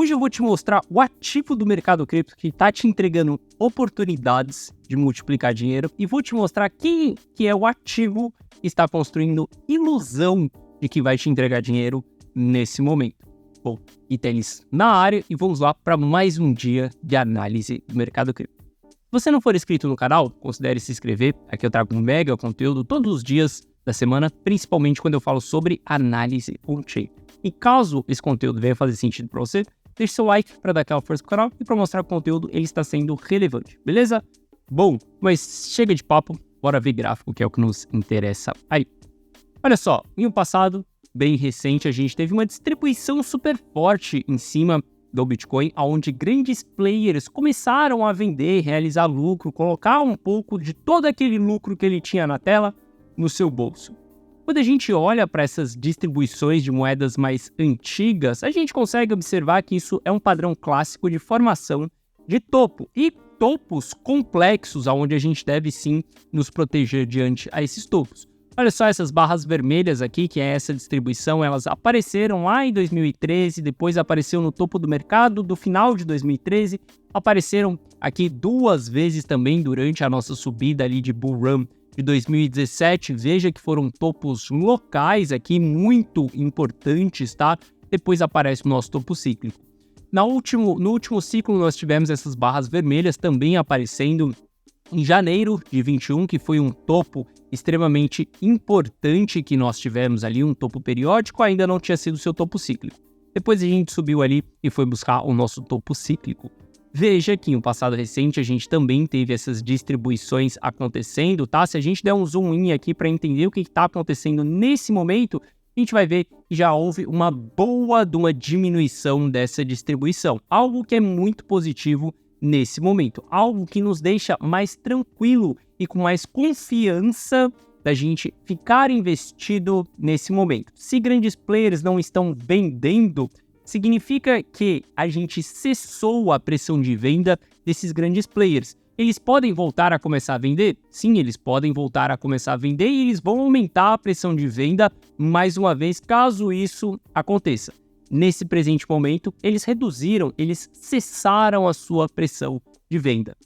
Hoje eu vou te mostrar o ativo do mercado cripto que está te entregando oportunidades de multiplicar dinheiro e vou te mostrar quem que é o ativo que está construindo ilusão de que vai te entregar dinheiro nesse momento. Bom, Itelis na área e vamos lá para mais um dia de análise do mercado cripto. Se você não for inscrito no canal, considere se inscrever. Aqui eu trago um mega conteúdo todos os dias da semana, principalmente quando eu falo sobre análise on-chain. E caso esse conteúdo venha fazer sentido para você, deixe seu like para dar aquela força pro canal e para mostrar que o conteúdo ele está sendo relevante, beleza? Bom, mas chega de papo, bora ver gráfico, que é o que nos interessa aí. Olha só, em um passado bem recente, a gente teve uma distribuição super forte em cima do Bitcoin, onde grandes players começaram a vender, realizar lucro, colocar um pouco de todo aquele lucro que ele tinha na tela no seu bolso. Quando a gente olha para essas distribuições de moedas mais antigas, a gente consegue observar que isso é um padrão clássico de formação de topo e topos complexos, onde a gente deve sim nos proteger diante a esses topos. Olha só essas barras vermelhas aqui, que é essa distribuição, elas apareceram lá em 2013, depois apareceu no topo do mercado do final de 2013, apareceram aqui duas vezes também durante a nossa subida ali de Bull Run de 2017, veja que foram topos locais aqui muito importantes, tá? Depois aparece o nosso topo cíclico. No último ciclo nós tivemos essas barras vermelhas também aparecendo em janeiro de 21, que foi um topo extremamente importante que nós tivemos ali, um topo periódico, ainda não tinha sido o seu topo cíclico. Depois a gente subiu ali e foi buscar o nosso topo cíclico. Veja que no passado recente a gente também teve essas distribuições acontecendo, tá? Se a gente der um zoom in aqui para entender o que está acontecendo nesse momento, a gente vai ver que já houve uma boa diminuição dessa distribuição, algo que é muito positivo nesse momento, algo que nos deixa mais tranquilo e com mais confiança da gente ficar investido nesse momento. Se grandes players não estão vendendo, significa que a gente cessou a pressão de venda desses grandes players. Eles podem voltar a começar a vender? Sim, eles podem voltar a começar a vender e eles vão aumentar a pressão de venda mais uma vez, caso isso aconteça. Nesse presente momento, eles cessaram a sua pressão de venda.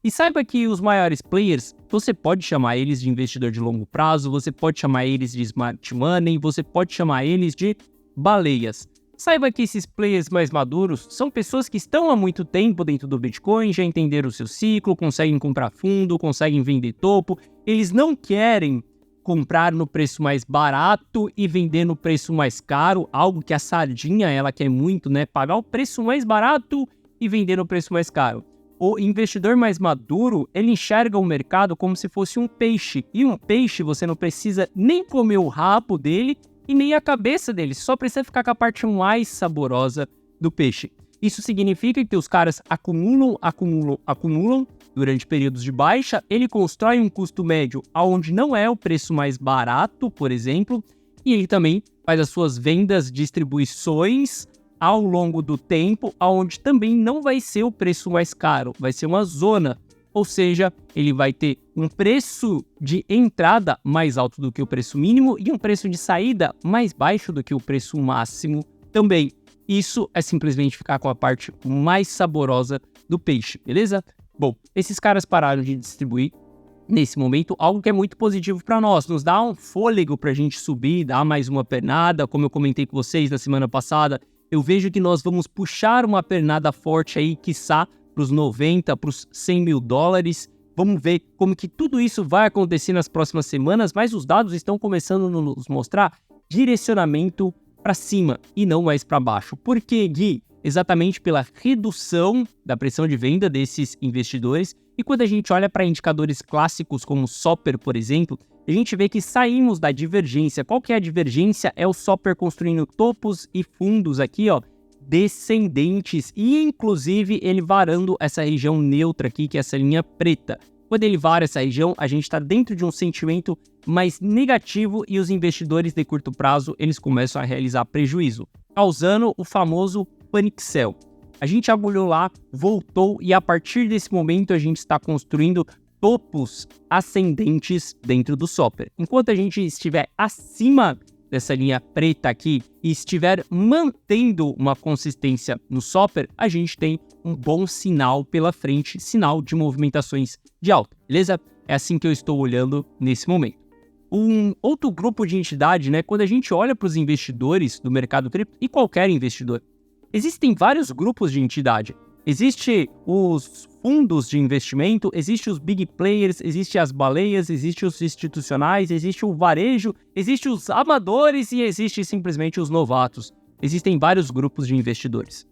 E saiba que os maiores players, você pode chamar eles de investidor de longo prazo, você pode chamar eles de smart money, você pode chamar eles de baleias. Saiba que esses players mais maduros são pessoas que estão há muito tempo dentro do Bitcoin, já entenderam o seu ciclo, conseguem comprar fundo, conseguem vender topo. Eles não querem comprar no preço mais barato e vender no preço mais caro, algo que a sardinha ela quer muito, né? Pagar o preço mais barato e vender no preço mais caro. O investidor mais maduro, ele enxerga o mercado como se fosse um peixe. E um peixe você não precisa nem comer o rabo dele e nem a cabeça dele, só precisa ficar com a parte mais saborosa do peixe. Isso significa que os caras acumulam durante períodos de baixa, ele constrói um custo médio onde não é o preço mais barato, por exemplo, e ele também faz as suas vendas, distribuições ao longo do tempo, onde também não vai ser o preço mais caro, vai ser uma zona. Ou seja, ele vai ter um preço de entrada mais alto do que o preço mínimo e um preço de saída mais baixo do que o preço máximo também. Isso é simplesmente ficar com a parte mais saborosa do peixe, beleza? Bom, esses caras pararam de distribuir nesse momento, algo que é muito positivo para nós. Nos dá um fôlego para a gente subir, dar mais uma pernada, como eu comentei com vocês na semana passada. Eu vejo que nós vamos puxar uma pernada forte aí, quiçá, para os 90, para os 100 mil dólares. Vamos ver como que tudo isso vai acontecer nas próximas semanas, mas os dados estão começando a nos mostrar direcionamento para cima e não mais para baixo. Por quê, Gui? Exatamente pela redução da pressão de venda desses investidores. E quando a gente olha para indicadores clássicos como o Soper, por exemplo, a gente vê que saímos da divergência. Qual que é a divergência? É o Soper construindo topos e fundos aqui, ó, descendentes, e inclusive ele varando essa região neutra aqui, que é essa linha preta. Quando ele vara essa região, a gente está dentro de um sentimento mais negativo e os investidores de curto prazo, eles começam a realizar prejuízo, causando o famoso panic sell. A gente agulhou lá, voltou e a partir desse momento a gente está construindo topos ascendentes dentro do Soper. Enquanto a gente estiver acima dessa linha preta aqui e estiver mantendo uma consistência no Soper, a gente tem um bom sinal pela frente, sinal de movimentações de alta, beleza? É assim que eu estou olhando nesse momento. Um outro grupo de entidade, né? Quando a gente olha para os investidores do mercado cripto e qualquer investidor, existem vários grupos de entidade. Existem os fundos de investimento, existem os big players, existem as baleias, existem os institucionais, existe o varejo, existem os amadores e existem simplesmente os novatos. Existem vários grupos de investidores.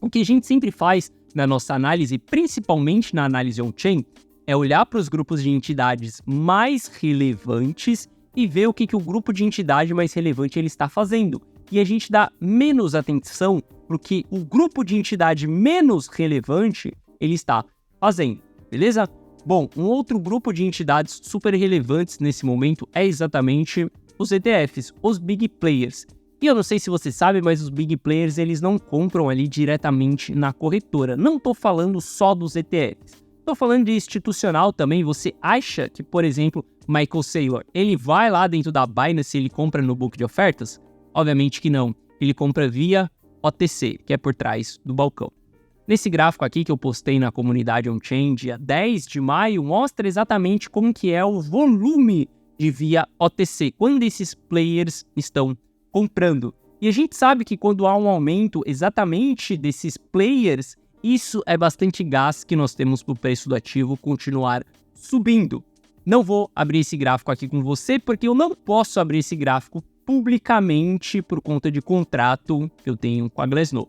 O que a gente sempre faz na nossa análise, principalmente na análise on-chain, é olhar para os grupos de entidades mais relevantes e ver o que o grupo de entidade mais relevante ele está fazendo. E a gente dá menos atenção para que o grupo de entidade menos relevante ele está fazendo, beleza? Bom, um outro grupo de entidades super relevantes nesse momento é exatamente os ETFs, os big players. E eu não sei se você sabe, mas os big players eles não compram ali diretamente na corretora. Não estou falando só dos ETFs. Estou falando de institucional também. Você acha que, por exemplo, Michael Saylor, ele vai lá dentro da Binance e ele compra no book de ofertas? Obviamente que não. Ele compra via OTC, que é por trás do balcão. Nesse gráfico aqui que eu postei na comunidade on-chain, dia 10 de maio, mostra exatamente como que é o volume de via OTC, quando esses players estão comprando. E a gente sabe que quando há um aumento exatamente desses players, isso é bastante gás que nós temos para o preço do ativo continuar subindo. Não vou abrir esse gráfico aqui com você, porque eu não posso abrir esse gráfico publicamente por conta de contrato que eu tenho com a Glassnode.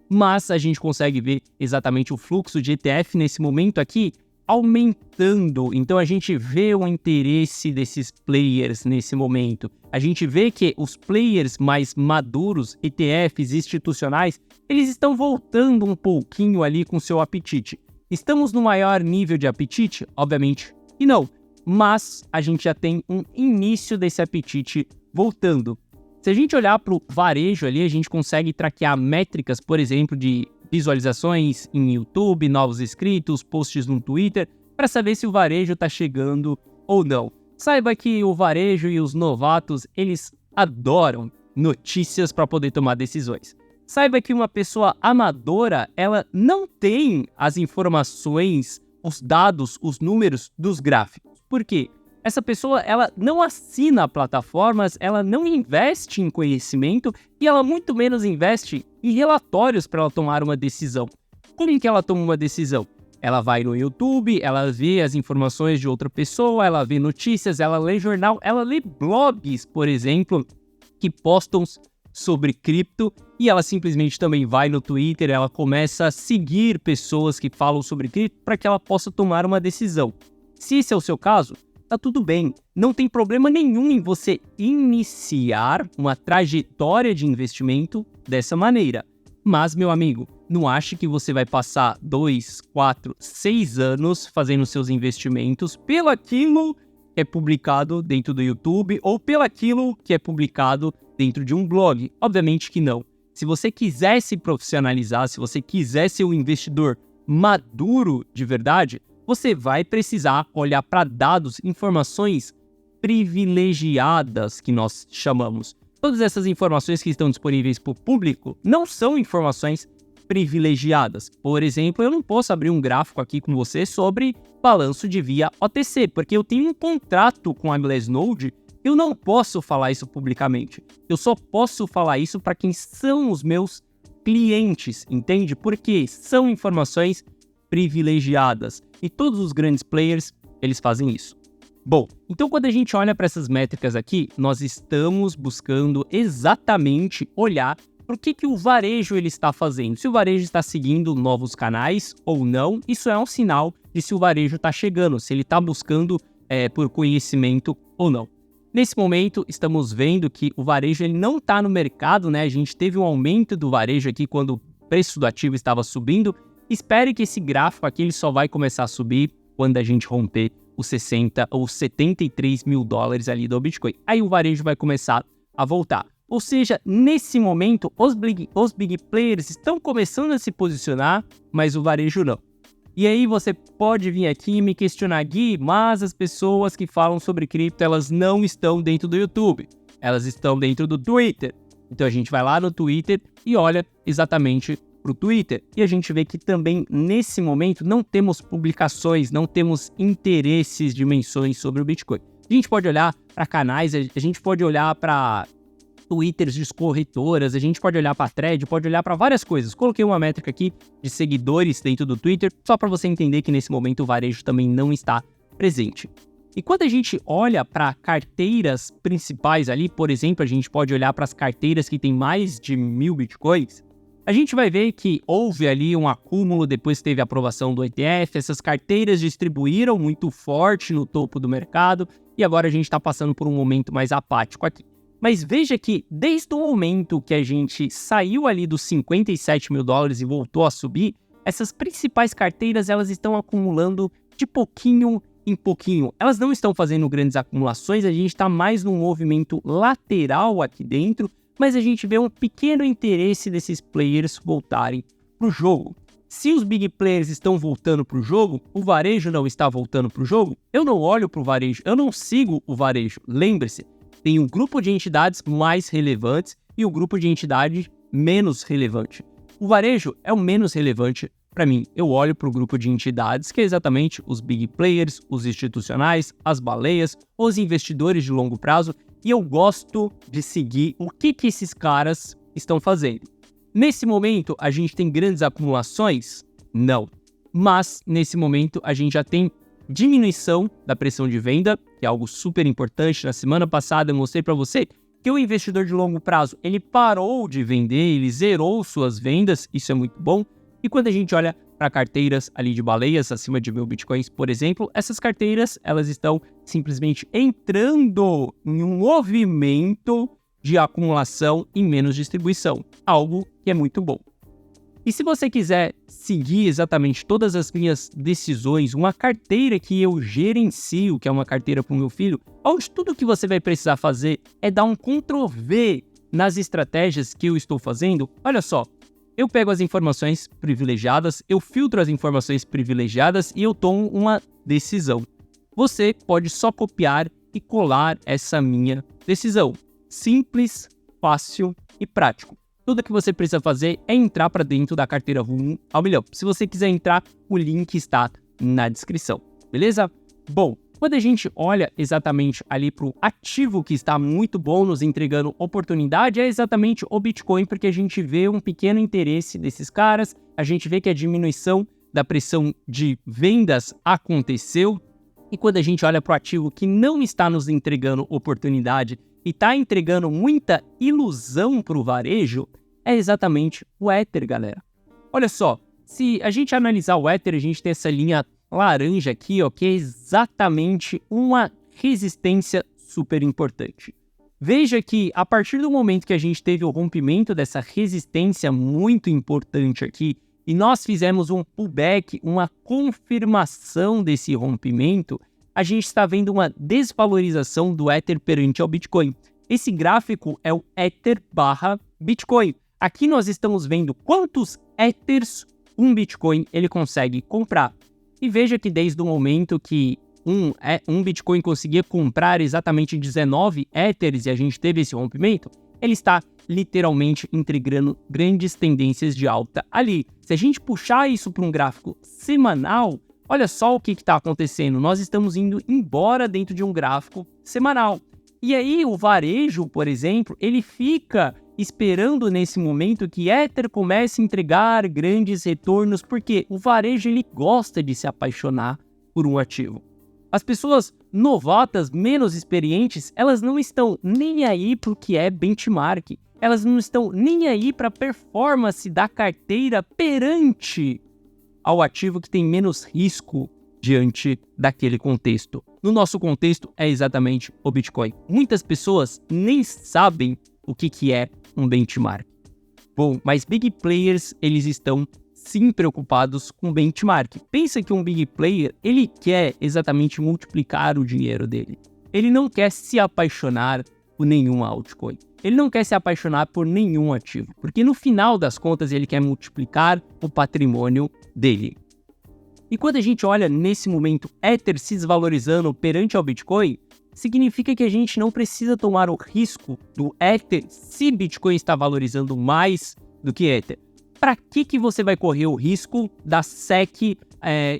Mas a gente consegue ver exatamente o fluxo de ETF nesse momento aqui aumentando. Então a gente vê o interesse desses players nesse momento. A gente vê que os players mais maduros, ETFs institucionais, eles estão voltando um pouquinho ali com seu apetite. Estamos no maior nível de apetite? Obviamente que não. Mas a gente já tem um início desse apetite voltando. Se a gente olhar para o varejo ali, a gente consegue traquear métricas, por exemplo, de visualizações em YouTube, novos inscritos, posts no Twitter, para saber se o varejo está chegando ou não. Saiba que o varejo e os novatos, eles adoram notícias para poder tomar decisões. Saiba que uma pessoa amadora, ela não tem as informações, os dados, os números dos gráficos. Por quê? Essa pessoa, ela não assina plataformas, ela não investe em conhecimento e ela muito menos investe em relatórios para ela tomar uma decisão. Como que ela toma uma decisão? Ela vai no YouTube, ela vê as informações de outra pessoa, ela vê notícias, ela lê jornal, ela lê blogs, por exemplo, que postam sobre cripto e ela simplesmente também vai no Twitter, ela começa a seguir pessoas que falam sobre cripto para que ela possa tomar uma decisão. Se esse é o seu caso, tá tudo bem, não tem problema nenhum em você iniciar uma trajetória de investimento dessa maneira. Mas, meu amigo, não ache que você vai passar 2, 4, 6 anos fazendo seus investimentos pelo aquilo que é publicado dentro do YouTube ou pelo aquilo que é publicado dentro de um blog. Obviamente que não. Se você quiser se profissionalizar, se você quiser ser um investidor maduro de verdade, você vai precisar olhar para dados, informações privilegiadas que nós chamamos. Todas essas informações que estão disponíveis para o público não são informações privilegiadas. Por exemplo, eu não posso abrir um gráfico aqui com você sobre balanço de via OTC, porque eu tenho um contrato com a Glassnode, eu não posso falar isso publicamente. Eu só posso falar isso para quem são os meus clientes, entende? Porque são informações privilegiadas. E todos os grandes players, eles fazem isso. Bom, então quando a gente olha para essas métricas aqui, nós estamos buscando exatamente olhar para o que o varejo ele está fazendo. Se o varejo está seguindo novos canais ou não, isso é um sinal de se o varejo está chegando, se ele está buscando por conhecimento ou não. Nesse momento, estamos vendo que o varejo ele não está no mercado, né? A gente teve um aumento do varejo aqui quando o preço do ativo estava subindo. Espere que esse gráfico aqui ele só vai começar a subir quando a gente romper os 60 ou 73 mil dólares ali do Bitcoin. Aí o varejo vai começar a voltar. Ou seja, nesse momento, os big players estão começando a se posicionar, mas o varejo não. E aí você pode vir aqui e me questionar, Gui, mas as pessoas que falam sobre cripto, elas não estão dentro do YouTube. Elas estão dentro do Twitter. Então a gente vai lá no Twitter e olha exatamente para o Twitter. E a gente vê que também, nesse momento, não temos publicações, não temos interesses de menções sobre o Bitcoin. A gente pode olhar para canais, a gente pode olhar para Twitters de corretoras, a gente pode olhar para thread, pode olhar para várias coisas. Coloquei uma métrica aqui de seguidores dentro do Twitter, só para você entender que nesse momento o varejo também não está presente. E quando a gente olha para carteiras principais ali, por exemplo, a gente pode olhar para as carteiras que tem mais de 1.000 bitcoins, a gente vai ver que houve ali um acúmulo depois que teve a aprovação do ETF, essas carteiras distribuíram muito forte no topo do mercado e agora a gente está passando por um momento mais apático aqui. Mas veja que desde o momento que a gente saiu ali dos 57 mil dólares e voltou a subir, essas principais carteiras elas estão acumulando de pouquinho em pouquinho. Elas não estão fazendo grandes acumulações, a gente está mais num movimento lateral aqui dentro, mas a gente vê um pequeno interesse desses players voltarem para o jogo. Se os big players estão voltando para o jogo, o varejo não está voltando para o jogo, eu não olho para o varejo, eu não sigo o varejo. Lembre-se, tem um grupo de entidades mais relevantes e o grupo de entidades menos relevante. O varejo é o menos relevante para mim. Eu olho para o grupo de entidades que é exatamente os big players, os institucionais, as baleias, os investidores de longo prazo e eu gosto de seguir o que esses caras estão fazendo. Nesse momento, a gente tem grandes acumulações? Não. Mas, nesse momento, a gente já tem diminuição da pressão de venda, que é algo super importante. Na semana passada eu mostrei para você que o investidor de longo prazo, ele parou de vender, ele zerou suas vendas, isso é muito bom. E quando a gente olha para carteiras ali de baleias, acima de 1.000 bitcoins, por exemplo, essas carteiras, elas estão simplesmente entrando em um movimento de acumulação e menos distribuição, algo que é muito bom. E se você quiser seguir exatamente todas as minhas decisões, uma carteira que eu gerencio, que é uma carteira para o meu filho, onde tudo que você vai precisar fazer é dar um Ctrl+V nas estratégias que eu estou fazendo, olha só, eu pego as informações privilegiadas, eu filtro as informações privilegiadas e eu tomo uma decisão. Você pode só copiar e colar essa minha decisão. Simples, fácil e prático. Tudo que você precisa fazer é entrar para dentro da carteira Rumo ao Milhão. Se você quiser entrar, o link está na descrição, beleza? Bom, quando a gente olha exatamente ali para o ativo que está muito bom, nos entregando oportunidade, é exatamente o Bitcoin, porque a gente vê um pequeno interesse desses caras, a gente vê que a diminuição da pressão de vendas aconteceu, e quando a gente olha para o ativo que não está nos entregando oportunidade e está entregando muita ilusão para o varejo, é exatamente o Ether, galera. Olha só, se a gente analisar o Ether, a gente tem essa linha laranja aqui, ó, que é exatamente uma resistência super importante. Veja que a partir do momento que a gente teve o rompimento dessa resistência muito importante aqui, e nós fizemos um pullback, uma confirmação desse rompimento, a gente está vendo uma desvalorização do Ether perante ao Bitcoin. Esse gráfico é o Ether / Bitcoin. Aqui nós estamos vendo quantos Ethers um Bitcoin ele consegue comprar. E veja que desde o momento que um Bitcoin conseguia comprar exatamente 19 Ethers e a gente teve esse rompimento, ele está literalmente entregando grandes tendências de alta ali. Se a gente puxar isso para um gráfico semanal, olha só o que está acontecendo. Nós estamos indo embora dentro de um gráfico semanal. E aí o varejo, por exemplo, ele fica esperando nesse momento que Ether comece a entregar grandes retornos, porque o varejo ele gosta de se apaixonar por um ativo. As pessoas novatas, menos experientes, elas não estão nem aí para o que é benchmark. Elas não estão nem aí para a performance da carteira perante ao ativo que tem menos risco diante daquele contexto. No nosso contexto é exatamente o Bitcoin. Muitas pessoas nem sabem o que é um benchmark. Bom, mas big players, eles estão sim preocupados com benchmark. Pensa que um big player, ele quer exatamente multiplicar o dinheiro dele. Ele não quer se apaixonar por nenhum altcoin. Ele não quer se apaixonar por nenhum ativo, porque no final das contas ele quer multiplicar o patrimônio dele. E quando a gente olha nesse momento Ether se desvalorizando perante ao Bitcoin, significa que a gente não precisa tomar o risco do Ether se Bitcoin está valorizando mais do que Ether. Para que você vai correr o risco da SEC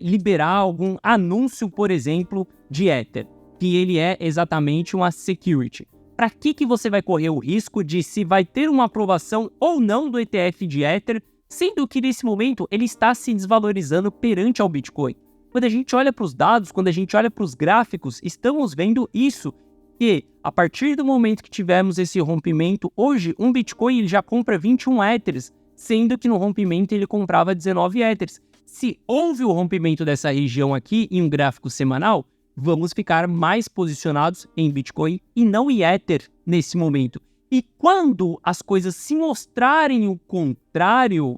liberar algum anúncio, por exemplo, de Ether, que ele é exatamente uma security? Para que você vai correr o risco de se vai ter uma aprovação ou não do ETF de Ether, sendo que nesse momento ele está se desvalorizando perante ao Bitcoin? Quando a gente olha para os dados, quando a gente olha para os gráficos, estamos vendo isso, que a partir do momento que tivemos esse rompimento, hoje um Bitcoin ele já compra 21 Ethers, sendo que no rompimento ele comprava 19 Ethers. Se houve o rompimento dessa região aqui em um gráfico semanal, vamos ficar mais posicionados em Bitcoin e não em Ether nesse momento. E quando as coisas se mostrarem o contrário,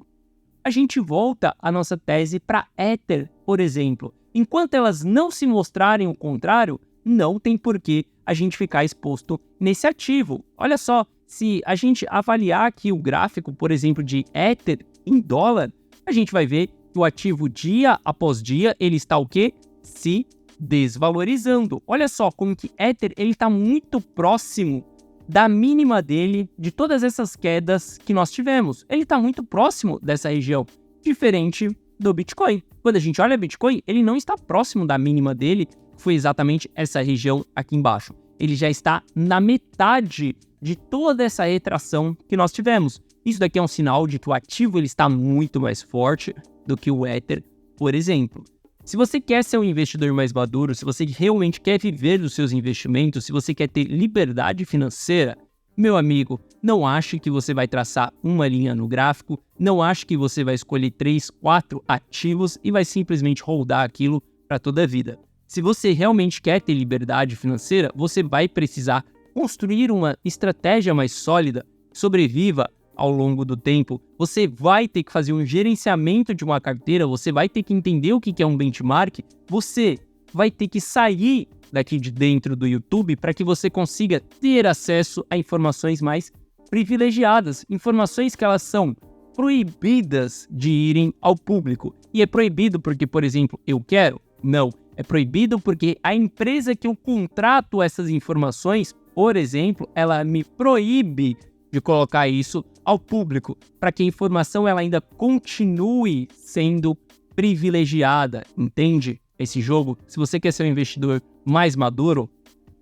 a gente volta a nossa tese para Ether, por exemplo. Enquanto elas não se mostrarem o contrário, não tem por que a gente ficar exposto nesse ativo. Olha só, se a gente avaliar aqui o gráfico, por exemplo, de Ether em dólar, a gente vai ver que o ativo dia após dia, ele está o quê? Se desvalorizando. Olha só como que Ether ele está muito próximo da mínima dele, de todas essas quedas que nós tivemos. Ele está muito próximo dessa região, diferente do Bitcoin. Quando a gente olha Bitcoin, ele não está próximo da mínima dele, que foi exatamente essa região aqui embaixo. Ele já está na metade de toda essa retração que nós tivemos. Isso daqui é um sinal de que o ativo ele está muito mais forte do que o Ether, por exemplo. Se você quer ser um investidor mais maduro, se você realmente quer viver dos seus investimentos, se você quer ter liberdade financeira, meu amigo, não ache que você vai traçar uma linha no gráfico, não ache que você vai escolher 3, 4 ativos e vai simplesmente holdar aquilo para toda a vida. Se você realmente quer ter liberdade financeira, você vai precisar construir uma estratégia mais sólida, que sobreviva ao longo do tempo. Você vai ter que fazer um gerenciamento de uma carteira, você vai ter que entender o que é um benchmark, você vai ter que sair daqui de dentro do YouTube para que você consiga ter acesso a informações mais privilegiadas, informações que elas são proibidas de irem ao público. E é proibido porque, por exemplo, eu quero? Não. É proibido porque a empresa que eu contrato essas informações, por exemplo, ela me proíbe de colocar isso ao público, para que a informação ela ainda continue sendo privilegiada, entende? Esse jogo, se você quer ser um investidor mais maduro,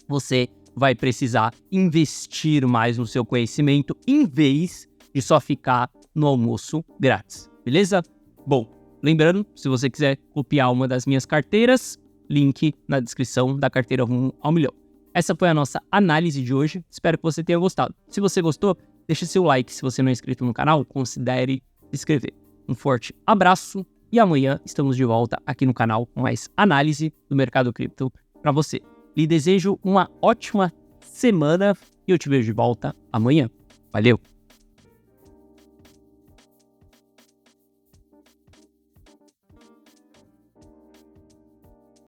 você vai precisar investir mais no seu conhecimento, em vez de só ficar no almoço grátis, beleza? Bom, lembrando, se você quiser copiar uma das minhas carteiras, link na descrição da carteira Rumo ao Milhão. Essa foi a nossa análise de hoje, espero que você tenha gostado. Se você gostou, deixe seu like. Se você não é inscrito no canal, considere se inscrever. Um forte abraço e amanhã estamos de volta aqui no canal com mais análise do mercado cripto para você. Lhe desejo uma ótima semana e eu te vejo de volta amanhã. Valeu!